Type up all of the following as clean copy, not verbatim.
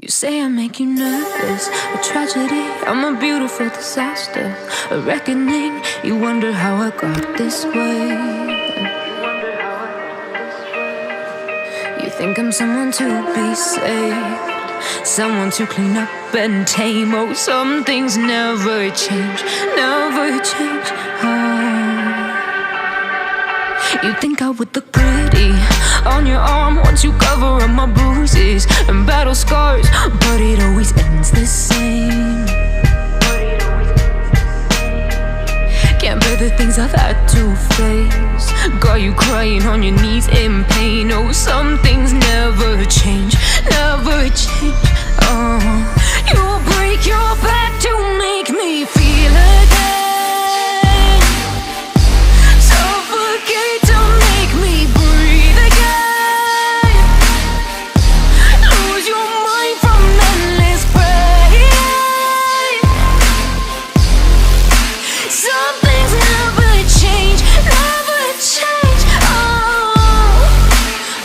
You say I make you nervous, a tragedy, I'm a beautiful disaster, a reckoning. You wonder how I got this way. You think I'm someone to be saved, someone to clean up and tame. Oh, some things never change, never change. You think I would look pretty on your arm once you cover up my bruises and battle scars, but it always ends the same. Can't bear the things I've had to face, got you crying on your knees in pain. Oh, some things never change, never change. You'll break your back to make me feel again.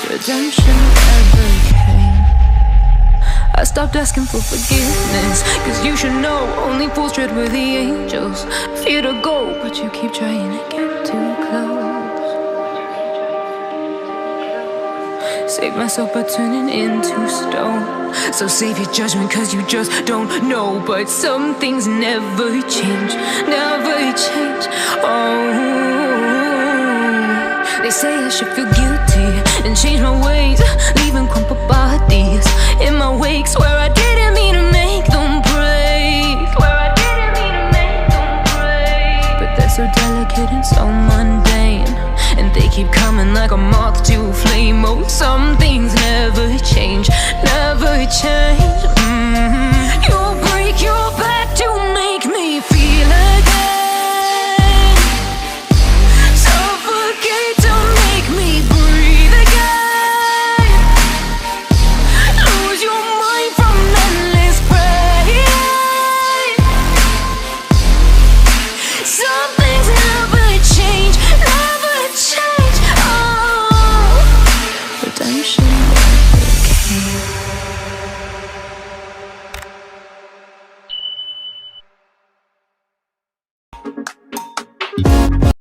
Redemption never came. I stopped asking for forgiveness, cause you should know only fools tread where the angels fear to go, but you keep trying to get too close. Save myself by turning into stone, so save your judgment cause you just don't know. But some things never change, never change. They say I should feel guilty and change my ways, leaving crumpled bodies in my wake. Swear I didn't mean to make them break, but they're so delicate and so mundane, and they keep coming like a moth to a flame. Oh, some things never change, never change. You'll break your back to make me feel again. Redemption never came.